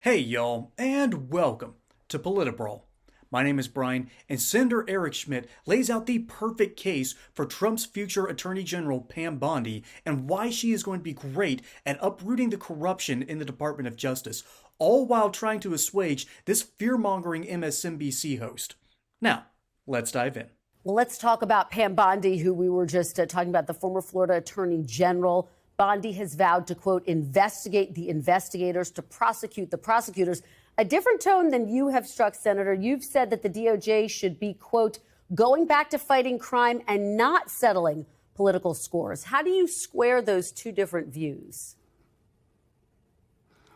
Hey y'all, and welcome to Politibrawl. My name is Brian, and Senator Eric Schmitt lays out the perfect case for Trump's future Attorney General Pam Bondi and why she is going to be great at uprooting the corruption in the Department of Justice, all while trying to assuage this fear-mongering MSNBC host. Now, let's dive in. Well, let's talk about Pam Bondi, who we were just talking about, the former Florida Attorney General. Bondi has vowed to, quote, investigate the investigators, to prosecute the prosecutors. A different tone than you have struck, Senator. You've said that the DOJ should be, quote, going back to fighting crime and not settling political scores. How do you square those two different views?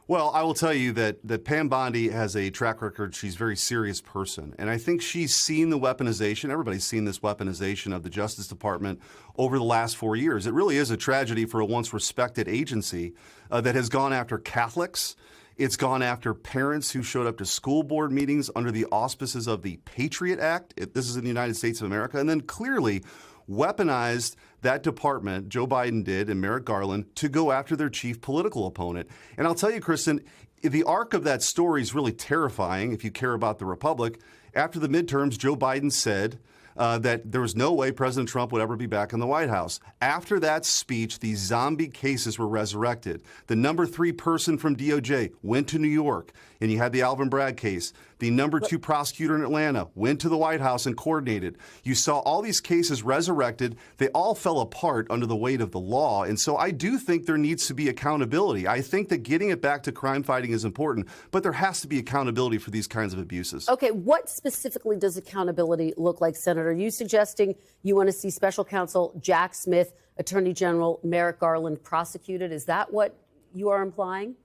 Well, I will tell you that Pam Bondi has a track record. She's a very serious person. And I think she's seen the weaponization. Everybody's seen this weaponization of the Justice Department over the last 4 years. It really is a tragedy for a once respected agency that has gone after Catholics. It's gone after parents who showed up to school board meetings under the auspices of the Patriot Act. This is in the United States of America. And then clearly weaponized that department, Joe Biden did, and Merrick Garland, to go after their chief political opponent. And I'll tell you, Kristen, the arc of that story is really terrifying if you care about the Republic. After the midterms, Joe Biden said that there was no way President Trump would ever be back in the White House. After that speech, these zombie cases were resurrected. The number 3 person from DOJ went to New York, and you had the Alvin Bragg case. The number 2 prosecutor in Atlanta went to the White House and coordinated. You saw all these cases resurrected. They all fell apart under the weight of the law. And so I do think there needs to be accountability. I think that getting it back to crime fighting is important, but there has to be accountability for these kinds of abuses. Okay, what specifically does accountability look like, Senator? Are you suggesting you want to see Special Counsel Jack Smith, Attorney General Merrick Garland prosecuted? Is that what you are implying?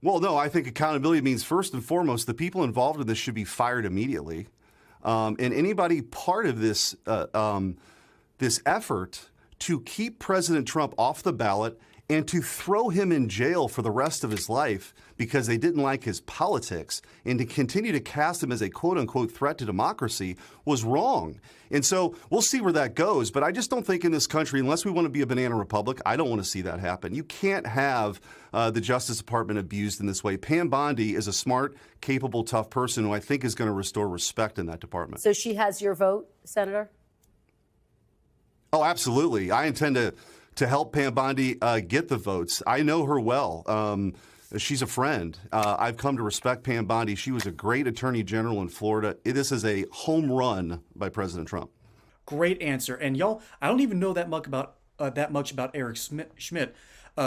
Well, no, I think accountability means first and foremost, the people involved in this should be fired immediately. And anybody part of this effort to keep President Trump off the ballot and to throw him in jail for the rest of his life because they didn't like his politics and to continue to cast him as a quote-unquote threat to democracy was wrong. And so we'll see where that goes. But I just don't think in this country, unless we want to be a banana republic, I don't want to see that happen. You can't have the Justice Department abused in this way. Pam Bondi is a smart, capable, tough person who I think is going to restore respect in that department. So she has your vote, Senator? Oh, absolutely. I intend to help Pam Bondi get the votes. I know her well. She's a friend. I've come to respect Pam Bondi. She was a great attorney general in Florida. This is a home run by President Trump. Great answer. And y'all, I don't even know that much about Eric Schmitt.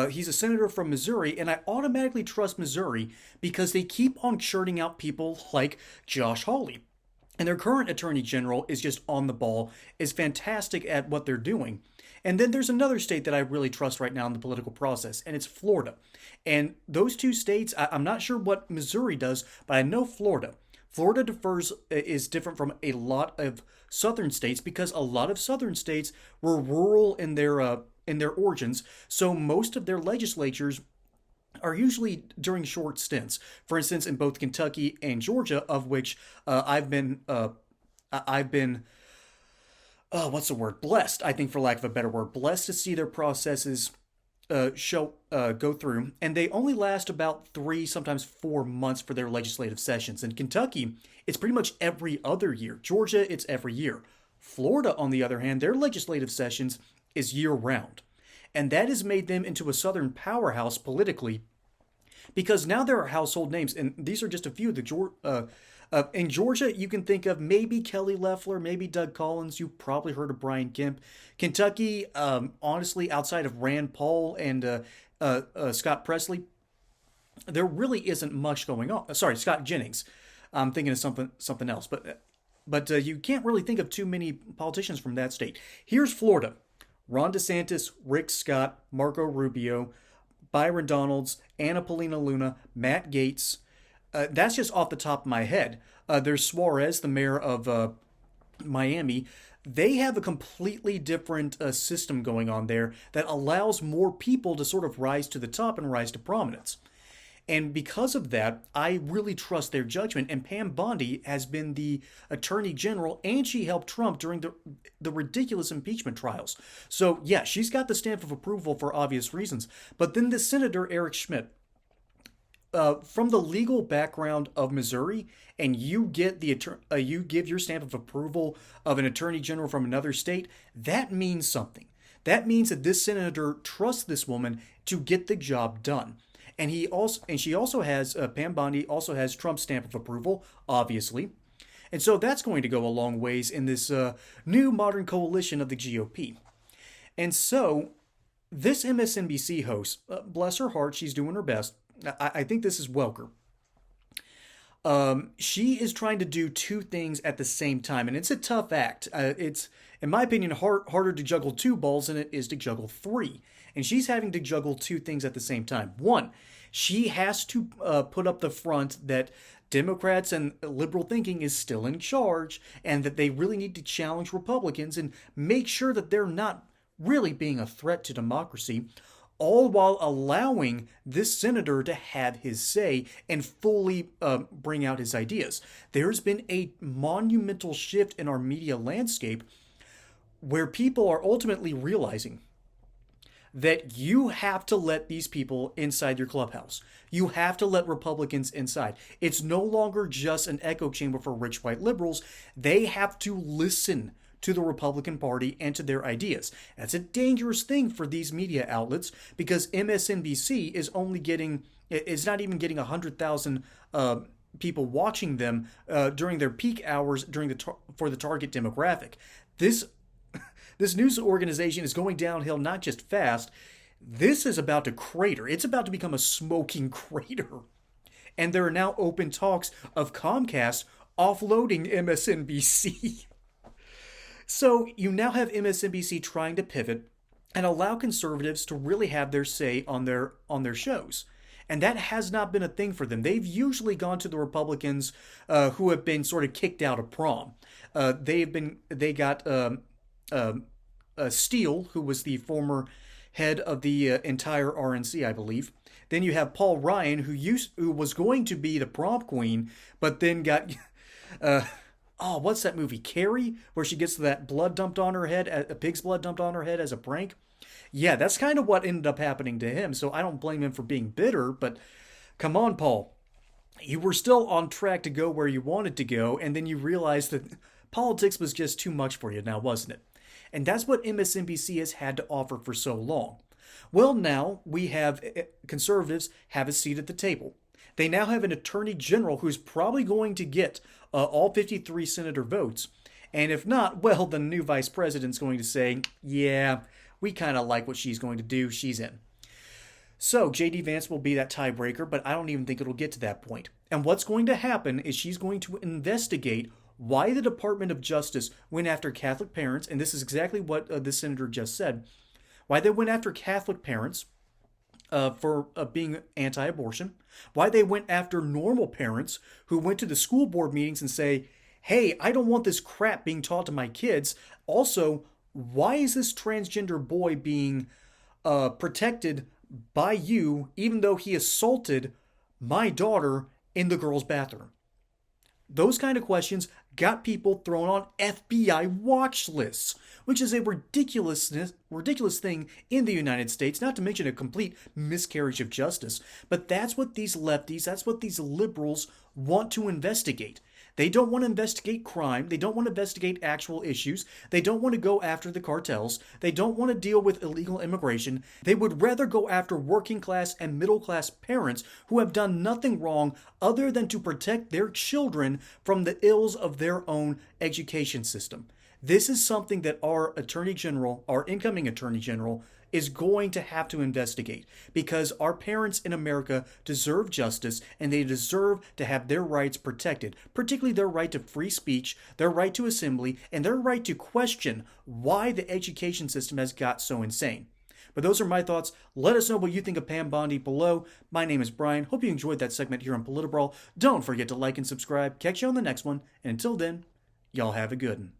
He's a senator from Missouri, and I automatically trust Missouri because they keep on churning out people like Josh Hawley. And their current attorney general is just on the ball, is fantastic at what they're doing. And then there's another state that I really trust right now in the political process, and it's Florida. And those two states, I'm not sure what Missouri does, but I know Florida. Florida is different from a lot of southern states because a lot of southern states were rural in their origins, so most of their legislatures are usually during short stints. For instance, in both Kentucky and Georgia, of which I've been blessed, I think, for lack of a better word, blessed to see their processes go through, and they only last about 3, sometimes 4 months for their legislative sessions. In Kentucky, it's pretty much every other year. Georgia, it's every year. Florida, on the other hand, their legislative sessions is year-round. And that has made them into a southern powerhouse politically because now there are household names, and these are just a few of the in Georgia, you can think of maybe Kelly Loeffler, maybe Doug Collins. You've probably heard of Brian Kemp. Kentucky, honestly, outside of Rand Paul and Scott Presley, there really isn't much going on. Sorry, Scott Jennings. I'm thinking of something else, but you can't really think of too many politicians from that state. Here's Florida. Ron DeSantis, Rick Scott, Marco Rubio, Byron Donalds, Anna Paulina Luna, Matt Gaetz. That's just off the top of my head. There's Suarez, the mayor of Miami. They have a completely different system going on there that allows more people to sort of rise to the top and rise to prominence. And because of that, I really trust their judgment. And Pam Bondi has been the attorney general, and she helped Trump during the ridiculous impeachment trials. So, yeah, she's got the stamp of approval for obvious reasons. But then the Senator Eric Schmitt, from the legal background of Missouri, and you get you give your stamp of approval of an attorney general from another state, that means something. That means that this senator trusts this woman to get the job done. And she also has Pam Bondi also has Trump's stamp of approval, obviously. And so that's going to go a long ways in this new modern coalition of the GOP. And so this MSNBC host, bless her heart, she's doing her best. I think this is Welker. She is trying to do two things at the same time, and it's a tough act. It's, in my opinion, harder to juggle two balls than it is to juggle three. And she's having to juggle two things at the same time. One, she has to put up the front that Democrats and liberal thinking is still in charge, and that they really need to challenge Republicans and make sure that they're not really being a threat to democracy, all while allowing this senator to have his say and fully bring out his ideas. There's been a monumental shift in our media landscape where people are ultimately realizing that you have to let these people inside your clubhouse. You have to let Republicans inside. It's no longer just an echo chamber for rich white liberals. They have to listen to the Republican Party and to their ideas. That's a dangerous thing for these media outlets because MSNBC is not even getting 100,000 people watching them during their peak hours for the target demographic. This news organization is going downhill not just fast, this is about to crater. It's about to become a smoking crater. And there are now open talks of Comcast offloading MSNBC. So you now have MSNBC trying to pivot and allow conservatives to really have their say on their shows. And that has not been a thing for them. They've usually gone to the Republicans who have been sort of kicked out of prom. They got Steele, who was the former head of the entire RNC, I believe. Then you have Paul Ryan, who was going to be the prom queen, but then got what's that movie, Carrie, where she gets that blood dumped on her head, a pig's blood dumped on her head as a prank. Yeah, that's kind of what ended up happening to him. So I don't blame him for being bitter, but come on, Paul. You were still on track to go where you wanted to go, and then you realized that politics was just too much for you now, wasn't it? And that's what MSNBC has had to offer for so long. Well, now we have conservatives have a seat at the table. They now have an attorney general who's probably going to get all 53 senator votes. And if not, well, the new vice president's going to say, yeah, we kind of like what she's going to do. She's in. So J.D. Vance will be that tiebreaker, but I don't even think it'll get to that point. And what's going to happen is she's going to investigate why the Department of Justice went after Catholic parents, and this is exactly what the senator just said, why they went after Catholic parents for being anti-abortion, why they went after normal parents who went to the school board meetings and say, hey, I don't want this crap being taught to my kids. Also, why is this transgender boy being protected by you even though he assaulted my daughter in the girls' bathroom? Those kind of questions got people thrown on FBI watch lists, which is a ridiculous thing in the United States, not to mention a complete miscarriage of justice. But that's what these lefties, that's what these liberals want to investigate. They don't want to investigate crime. They don't want to investigate actual issues. They don't want to go after the cartels. They don't want to deal with illegal immigration. They would rather go after working class and middle class parents who have done nothing wrong other than to protect their children from the ills of their own education system. This is something that our Attorney General, our incoming Attorney General, is going to have to investigate because our parents in America deserve justice and they deserve to have their rights protected, particularly their right to free speech, their right to assembly, and their right to question why the education system has got so insane. But those are my thoughts. Let us know what you think of Pam Bondi below. My name is Brian. Hope you enjoyed that segment here on Politibrawl. Don't forget to like and subscribe. Catch you on the next one. And until then, y'all have a good one.